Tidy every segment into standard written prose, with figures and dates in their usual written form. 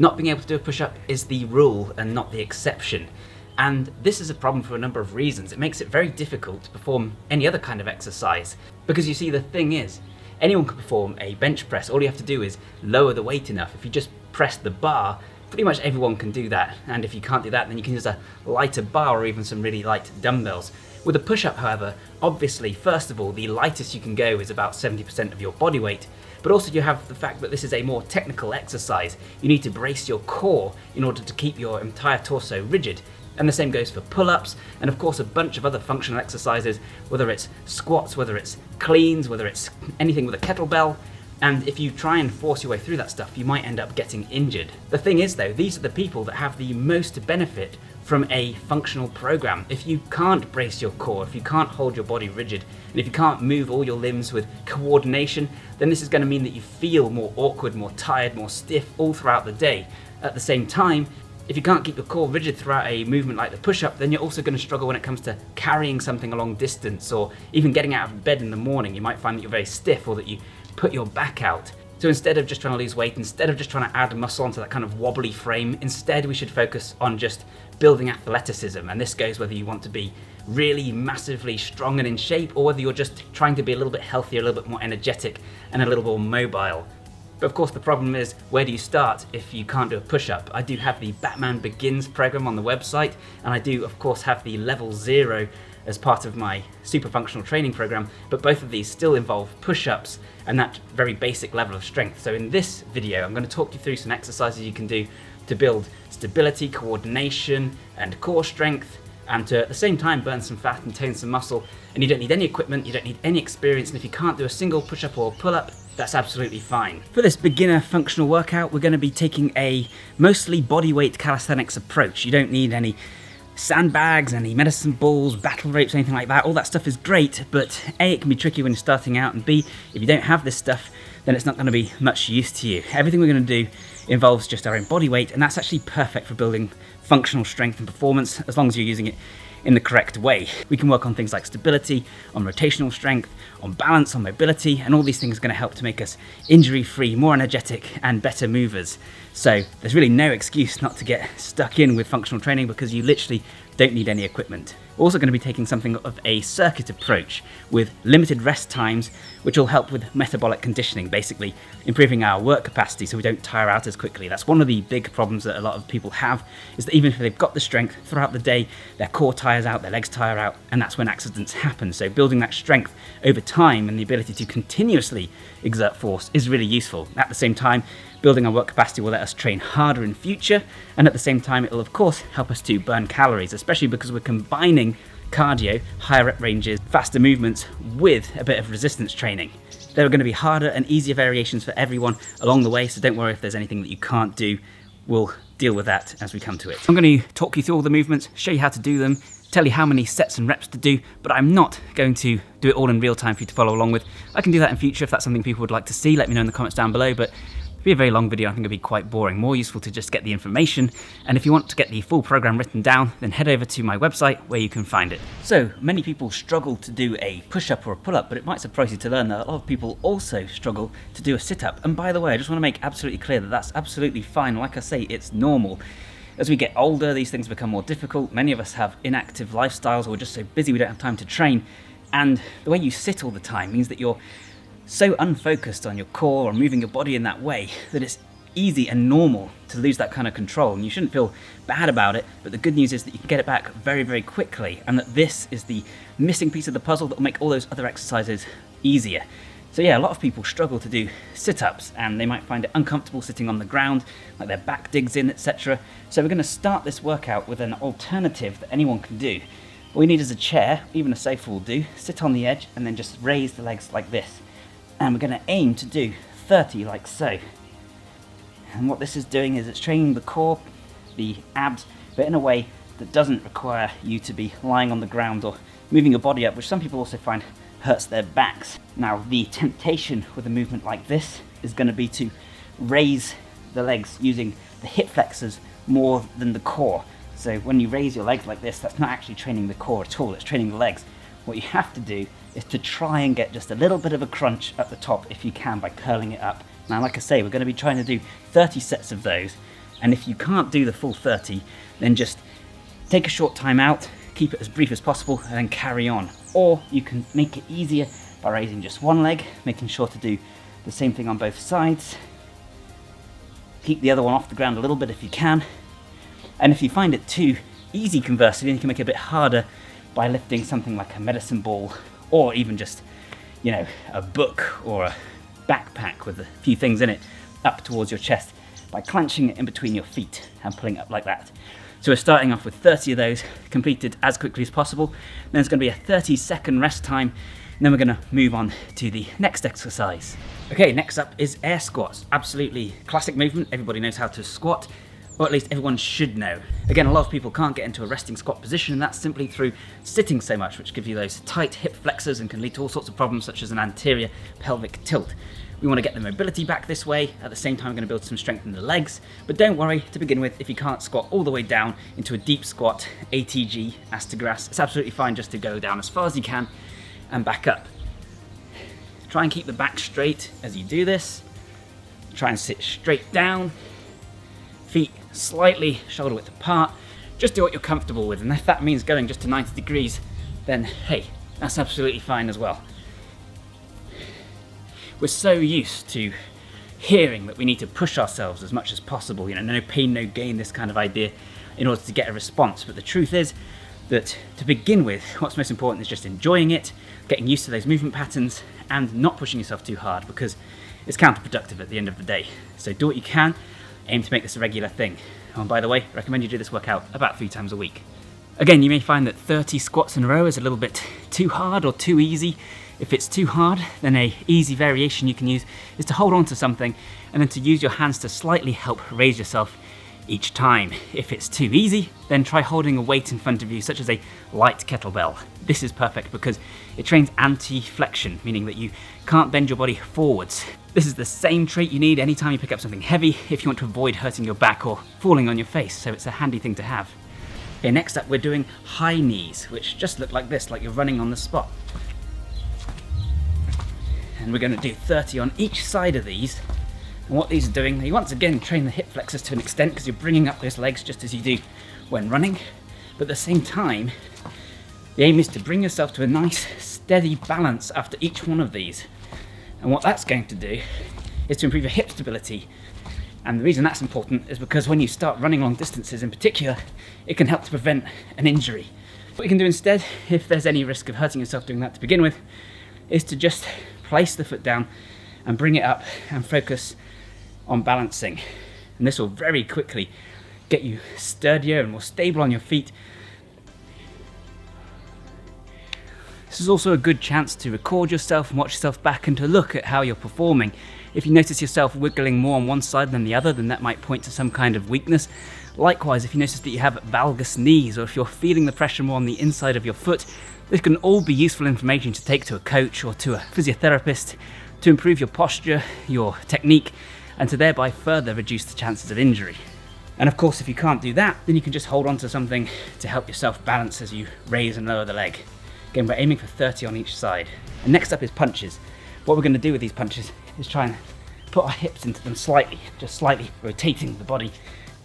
Not being able to do a push-up is the rule and not the exception. And this is a problem for a number of reasons. It makes it very difficult to perform any other kind of exercise. Because you see, the thing is, anyone can perform a bench press. All you have to do is lower the weight enough. If you just press the bar, pretty much everyone can do that. And if you can't do that, then you can use a lighter bar or even some really light dumbbells. With a push-up, however, obviously, first of all, the lightest you can go is about 70% of your body weight. But also you have the fact that this is a more technical exercise. You need to brace your core in order to keep your entire torso rigid. And the same goes for pull-ups, and of course a bunch of other functional exercises, whether it's squats, whether it's cleans, whether it's anything with a kettlebell. And if you try and force your way through that stuff, you might end up getting injured. The thing is though, these are the people that have the most benefit from a functional program. If you can't brace your core, if you can't hold your body rigid, and if you can't move all your limbs with coordination, then this is going to mean that you feel more awkward, more tired, more stiff all throughout the day. At the same time, if you can't keep your core rigid throughout a movement like the push-up, then you're also going to struggle when it comes to carrying something a long distance, or even getting out of bed in the morning. You might find that you're very stiff, or that you put your back out. So instead of just trying to lose weight, instead of just trying to add muscle onto that kind of wobbly frame, instead we should focus on just building athleticism. And this goes whether you want to be really massively strong and in shape, or whether you're just trying to be a little bit healthier, a little bit more energetic, and a little more mobile. But of course the problem is, where do you start if you can't do a push-up? I do have the Batman Begins program on the website, and I do of course have the Level 0 as part of my super functional training program, but both of these still involve push-ups and that very basic level of strength. So in this video I'm going to talk you through some exercises you can do to build stability, coordination and core strength, and to at the same time burn some fat and tone some muscle. And you don't need any equipment, you don't need any experience, and if you can't do a single push-up or pull-up, that's absolutely fine. For this beginner functional workout, we're going to be taking a mostly bodyweight calisthenics approach. You don't need any sandbags, any medicine balls, battle ropes, anything like that. All that stuff is great, but A, it can be tricky when you're starting out, and B, if you don't have this stuff, then it's not going to be much use to you. Everything we're going to do involves just our own body weight, and that's actually perfect for building functional strength and performance, as long as you're using it in the correct way. We can work on things like stability, on rotational strength, on balance, on mobility, and all these things are going to help to make us injury-free, more energetic, and better movers. So there's really no excuse not to get stuck in with functional training, because you literally don't need any equipment. We're also going to be taking something of a circuit approach with limited rest times, which will help with metabolic conditioning, basically improving our work capacity so we don't tire out as quickly. That's one of the big problems that a lot of people have, is that even if they've got the strength throughout the day, their core tires out, their legs tire out, and that's when accidents happen. So building that strength over time and the ability to continuously exert force is really useful. At the same time, building our work capacity will let us train harder in future, and at the same time it will of course help us to burn calories, especially because we're combining cardio, higher rep ranges, faster movements with a bit of resistance training. There are going to be harder and easier variations for everyone along the way, so don't worry if there's anything that you can't do. We'll deal with that as we come to it. I'm going to talk you through all the movements, show you how to do them, tell you how many sets and reps to do, but I'm not going to do it all in real time for you to follow along with. I can do that in future if that's something people would like to see. Let me know in the comments down below, but it'll be a very long video. I think it'll be quite boring. More useful to just get the information, and if you want to get the full program written down, then head over to my website where you can find it. So many people struggle to do a push-up or a pull-up, but it might surprise you to learn that a lot of people also struggle to do a sit-up. And by the way, I just want to make absolutely clear that that's absolutely fine. Like I say, it's normal. As we get older, these things become more difficult. Many of us have inactive lifestyles, or we're just so busy we don't have time to train, and the way you sit all the time means that you're so unfocused on your core or moving your body in that way that it's easy and normal to lose that kind of control, and you shouldn't feel bad about it. But the good news is that you can get it back very, very quickly, and that this is the missing piece of the puzzle that will make all those other exercises easier. So yeah, a lot of people struggle to do sit-ups, and they might find it uncomfortable sitting on the ground, like their back digs in, etc. So we're going to start this workout with an alternative that anyone can do. All you need is a chair, even a sofa will do. Sit on the edge and then just raise the legs like this. And we're going to aim to do 30 like so. And what this is doing is it's training the core, the abs, but in a way that doesn't require you to be lying on the ground or moving your body up, which some people also find hurts their backs. Now, the temptation with a movement like this is going to be to raise the legs using the hip flexors more than the core. So when you raise your legs like this, that's not actually training the core at all, it's training the legs. What you have to do is to try and get just a little bit of a crunch at the top if you can by curling it up. Now, like I say, we're going to be trying to do 30 sets of those, And if you can't do the full 30, then just take a short time out, keep it as brief as possible, and then carry on. Or you can make it easier by raising just one leg, making sure to do the same thing on both sides. Keep the other one off the ground a little bit if you can. And if you find it too easy, conversely, then you can make it a bit harder by lifting something like a medicine ball, or even just, you know, a book or a backpack with a few things in it up towards your chest by clenching it in between your feet and pulling it up like that. So we're starting off with 30 of those completed as quickly as possible. Then there's going to be a 30-second rest time, and then we're going to move on to the next exercise. Okay, next up is air squats. Absolutely classic movement. Everybody knows how to squat, or at least everyone should know. Again, a lot of people can't get into a resting squat position, and that's simply through sitting so much, which gives you those tight hip flexors and can lead to all sorts of problems such as an anterior pelvic tilt. We want to get the mobility back this way. At the same time, we're going to build some strength in the legs. But don't worry, to begin with, if you can't squat all the way down into a deep squat, ATG, ass to grass, it's absolutely fine just to go down as far as you can and back up. Try and keep the back straight as you do this. Try and sit straight down. Feet slightly shoulder width apart. Just do what you're comfortable with. And if that means going just to 90 degrees, then hey, that's absolutely fine as well. We're so used to hearing that we need to push ourselves as much as possible, you know, no pain, no gain, this kind of idea, in order to get a response. But the truth is that to begin with, what's most important is just enjoying it, getting used to those movement patterns, and not pushing yourself too hard, because it's counterproductive at the end of the day. So do what you can, aim to make this a regular thing. And by the way, I recommend you do this workout about 3 times a week. Again, you may find that 30 squats in a row is a little bit too hard or too easy. If it's too hard, then an easy variation you can use is to hold on to something and then to use your hands to slightly help raise yourself each time. If it's too easy, then try holding a weight in front of you, such as a light kettlebell. This is perfect because it trains anti-flexion, meaning that you can't bend your body forwards. This is the same trait you need anytime you pick up something heavy if you want to avoid hurting your back or falling on your face, so it's a handy thing to have. Okay, next up we're doing high knees, which just look like this, like you're running on the spot. And we're going to do 30 on each side of these. And what these are doing, they once again train the hip flexors to an extent because you're bringing up those legs just as you do when running. But at the same time, the aim is to bring yourself to a nice steady balance after each one of these. And what that's going to do is to improve your hip stability. And the reason that's important is because when you start running long distances in particular, it can help to prevent an injury. What you can do instead, if there's any risk of hurting yourself doing that to begin with, is to just place the foot down and bring it up and focus on balancing. And this will very quickly get you sturdier and more stable on your feet. This is also a good chance to record yourself and watch yourself back and to look at how you're performing. If you notice yourself wiggling more on one side than the other, then that might point to some kind of weakness. Likewise, if you notice that you have valgus knees, or if you're feeling the pressure more on the inside of your foot, this can all be useful information to take to a coach or to a physiotherapist to improve your posture, your technique, and to thereby further reduce the chances of injury. And of course, if you can't do that, then you can just hold on to something to help yourself balance as you raise and lower the leg. Again, we're aiming for 30 on each side. And next up is punches. What we're going to do with these punches is try and put our hips into them slightly, just slightly rotating the body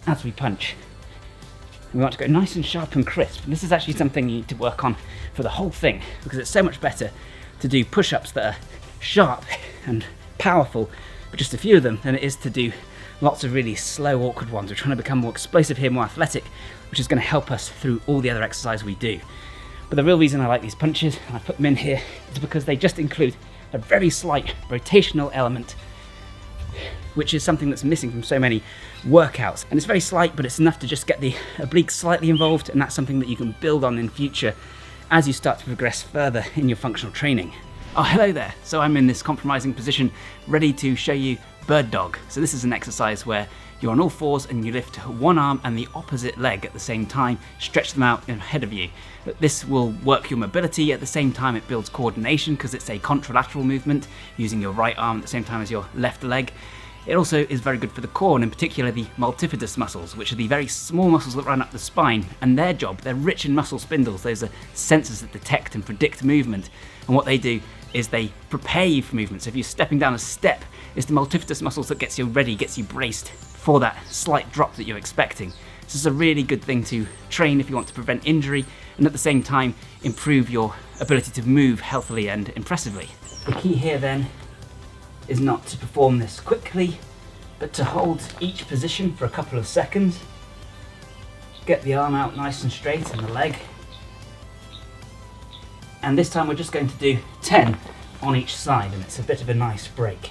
as we punch. We want to go nice and sharp and crisp. And this is actually something you need to work on for the whole thing, because it's so much better to do push-ups that are sharp and powerful, but just a few of them, than it is to do lots of really slow, awkward ones. We're trying to become more explosive here, more athletic, which is going to help us through all the other exercise we do. But the real reason I like these punches, and I put them in here, is because they just include a very slight rotational element, which is something that's missing from so many workouts. And it's very slight, but it's enough to just get the obliques slightly involved, and that's something that you can build on in future as you start to progress further in your functional training. Oh, hello there. So I'm in this compromising position, ready to show you bird dog. So this is an exercise where you're on all fours and you lift one arm and the opposite leg at the same time, stretch them out ahead of you. But this will work your mobility. At the same time, it builds coordination because it's a contralateral movement, using your right arm at the same time as your left leg. It also is very good for the core, and in particular the multifidus muscles, which are the very small muscles that run up the spine, and their job, they're rich in muscle spindles. Those are sensors that detect and predict movement, and what they do is they prepare you for movement. So if you're stepping down a step, it's the multifidus muscles that gets you ready, gets you braced for that slight drop that you're expecting. This is a really good thing to train if you want to prevent injury and at the same time improve your ability to move healthily and impressively. The key here then is not to perform this quickly, but to hold each position for a couple of seconds. Get the arm out nice and straight and the leg. And this time we're just going to do 10 on each side, and it's a bit of a nice break.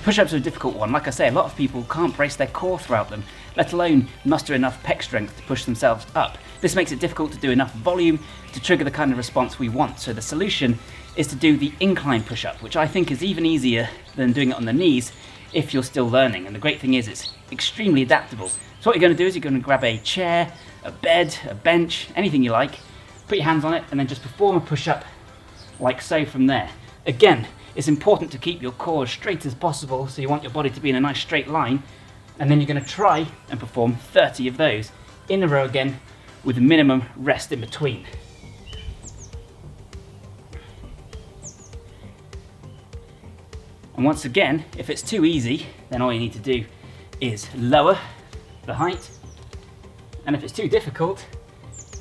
Push-ups are a difficult one. Like I say, a lot of people can't brace their core throughout them, let alone muster enough pec strength to push themselves up. This makes it difficult to do enough volume to trigger the kind of response we want. So the solution is to do the incline push-up, which I think is even easier than doing it on the knees if you're still learning. And the great thing is it's extremely adaptable. So what you're going to do is you're going to grab a chair, a bed, a bench, anything you like, put your hands on it and then just perform a push-up like so from there. Again, it's important to keep your core as straight as possible, so you want your body to be in a nice straight line, and then you're going to try and perform 30 of those in a row again with a minimum rest in between. And once again, if it's too easy, then all you need to do is lower the height, and if it's too difficult,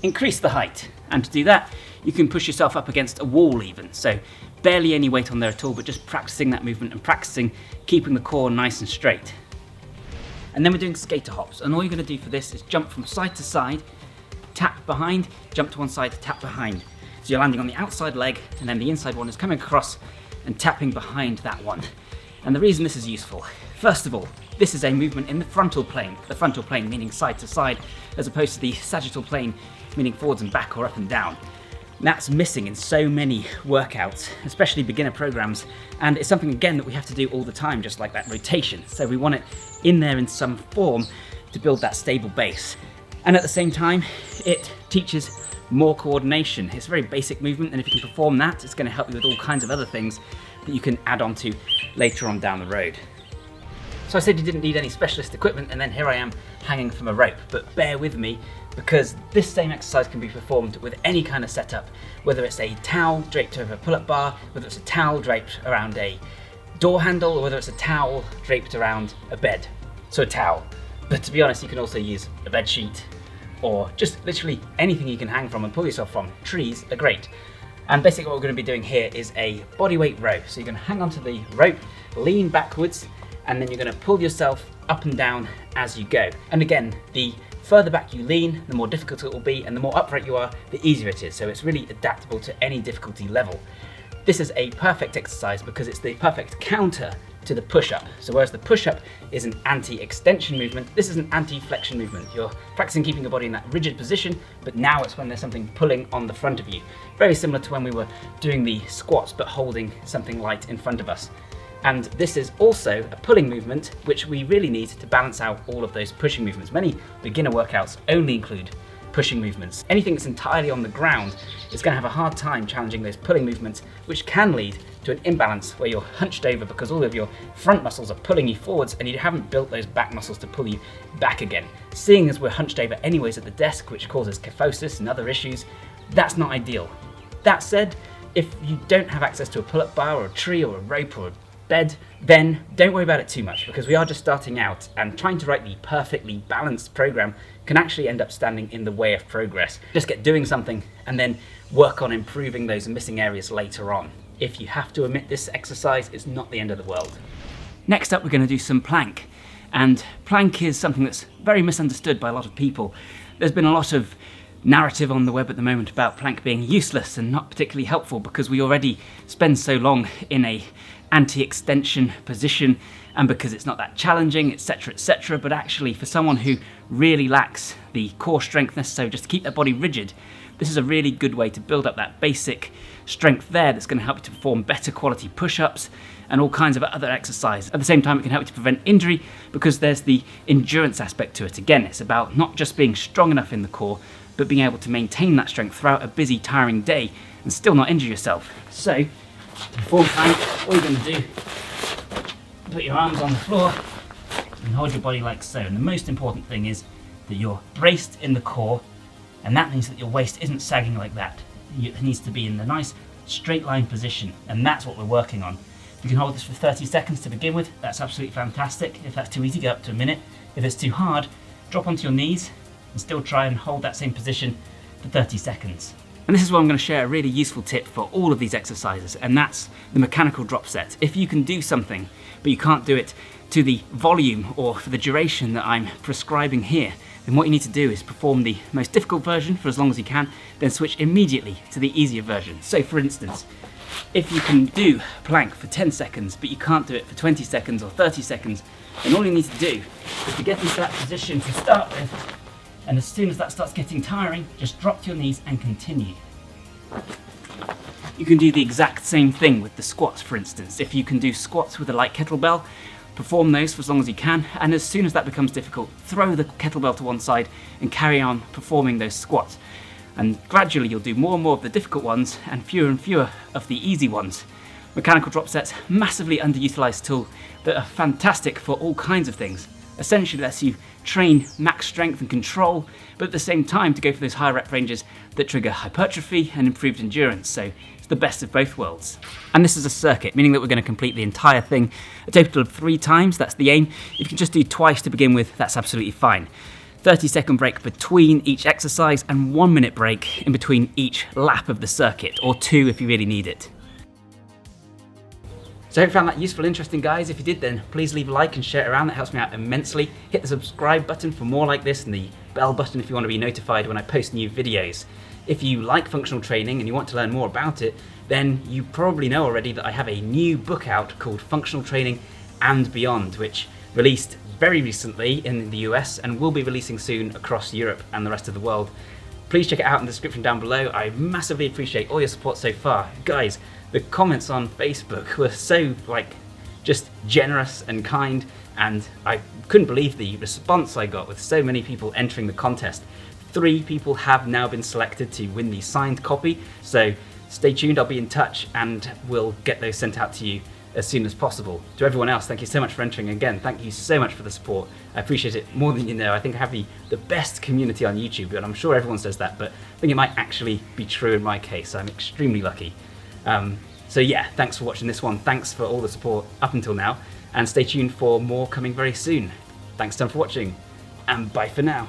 increase the height. And to do that, you can push yourself up against a wall even, so barely any weight on there at all, but just practicing that movement and practicing keeping the core nice and straight. And then we're doing skater hops, and all you're going to do for this is jump from side to side, tap behind, jump to one side, tap behind. So you're landing on the outside leg, and then the inside one is coming across and tapping behind that one. And the reason this is useful, first of all, this is a movement in the frontal plane meaning side to side, as opposed to the sagittal plane meaning forwards and back or up and down. That's missing in so many workouts, especially beginner programs, and it's something again that we have to do all the time, just like that rotation. So we want it in there in some form to build that stable base. And at the same time, it teaches more coordination. It's a very basic movement, and if you can perform that, it's going to help you with all kinds of other things that you can add on to later on down the road. So I said you didn't need any specialist equipment, and then here I am hanging from a rope, but bear with me because this same exercise can be performed with any kind of setup, whether it's a towel draped over a pull-up bar, whether it's a towel draped around a door handle, or whether it's a towel draped around a bed. So a towel. But to be honest, you can also use a bed sheet or just literally anything you can hang from and pull yourself from. Trees are great. And basically what we're going to be doing here is a bodyweight row. So you're going to hang onto the rope, lean backwards, and then you're going to pull yourself up and down as you go. And again, the further back you lean, the more difficult it will be, and the more upright you are, the easier it is. So it's really adaptable to any difficulty level. This is a perfect exercise because it's the perfect counter to the push-up. So whereas the push-up is an anti-extension movement, this is an anti-flexion movement. You're practicing keeping your body in that rigid position, but now it's when there's something pulling on the front of you. Very similar to when we were doing the squats, but holding something light in front of us. And this is also a pulling movement, which we really need to balance out all of those pushing movements. Many beginner workouts only include pushing movements. Anything that's entirely on the ground is going to have a hard time challenging those pulling movements, which can lead to an imbalance where you're hunched over because all of your front muscles are pulling you forwards and you haven't built those back muscles to pull you back again. Seeing as we're hunched over anyways at the desk, which causes kyphosis and other issues, that's not ideal. That said, if you don't have access to a pull-up bar or a tree or a rope or a bed, then don't worry about it too much because we are just starting out, and trying to write the perfectly balanced program can actually end up standing in the way of progress. Just get doing something and then work on improving those missing areas later on. If you have to omit this exercise, it's not the end of the world. Next up, we're going to do some plank. And plank is something that's very misunderstood by a lot of people. There's been a lot of narrative on the web at the moment about plank being useless and not particularly helpful because we already spend so long in a anti-extension position and because it's not that challenging, etc, etc. But actually for someone who really lacks the core strength necessary just to keep their body rigid, this is a really good way to build up that basic strength there that's going to help you to perform better quality push-ups and all kinds of other exercises. At the same time, it can help you to prevent injury because there's the endurance aspect to it. Again, it's about not just being strong enough in the core, but being able to maintain that strength throughout a busy, tiring day and still not injure yourself. So, to perform plank, all you're going to do, put your arms on the floor and hold your body like so. And the most important thing is that you're braced in the core, and that means that your waist isn't sagging like that. It needs to be in the nice straight line position, and that's what we're working on. You can hold this for 30 seconds to begin with. That's absolutely fantastic. If that's too easy, go up to a minute. If If it's too hard, drop onto your knees and still try and hold that same position for 30 seconds. And this is where I'm going to share a really useful tip for all of these exercises, and that's the mechanical drop set. If you can do something, but you can't do it to the volume or for the duration that I'm prescribing here, then what you need to do is perform the most difficult version for as long as you can, then switch immediately to the easier version. So for instance, if you can do plank for 10 seconds, but you can't do it for 20 seconds or 30 seconds, then all you need to do is to get into that position to start with, and as soon as that starts getting tiring, just drop to your knees and continue. You can do the exact same thing with the squats, for instance. If you can do squats with a light kettlebell, perform those for as long as you can, and as soon as that becomes difficult, throw the kettlebell to one side and carry on performing those squats. And gradually you'll do more and more of the difficult ones and fewer of the easy ones. Mechanical drop sets, massively underutilized tool that are fantastic for all kinds of things. Essentially lets you train max strength and control, but at the same time to go for those higher rep ranges that trigger hypertrophy and improved endurance. So it's the best of both worlds. And this is a circuit, meaning that we're going to complete the entire thing a total of 3 times. That's the aim. If you can just do twice to begin with, that's absolutely fine. 30-second break between each exercise and 1 minute break in between each lap of the circuit, or 2 if you really need it. So I hope you found that useful, interesting, guys. If you did, then please leave a like and share it around. That helps me out immensely. Hit the subscribe button for more like this, and the bell button if you want to be notified when I post new videos. If you like functional training and you want to learn more about it, then you probably know already that I have a new book out called Functional Training and Beyond, which released very recently in the US and will be releasing soon across Europe and the rest of the world. Please check it out in the description down below. I massively appreciate all your support so far. Guys, the comments on Facebook were so just generous and kind, and I couldn't believe the response I got with so many people entering the contest. 3 people have now been selected to win the signed copy, so stay tuned, I'll be in touch and we'll get those sent out to you as soon as possible. To everyone else, thank you so much for entering. Again, thank you so much for the support. I appreciate it more than you know. I think I have the best community on YouTube, and I'm sure everyone says that, but I think it might actually be true in my case. I'm extremely lucky. So yeah, thanks for watching this one. Thanks for all the support up until now, and stay tuned for more coming very soon. Thanks for watching, and bye for now.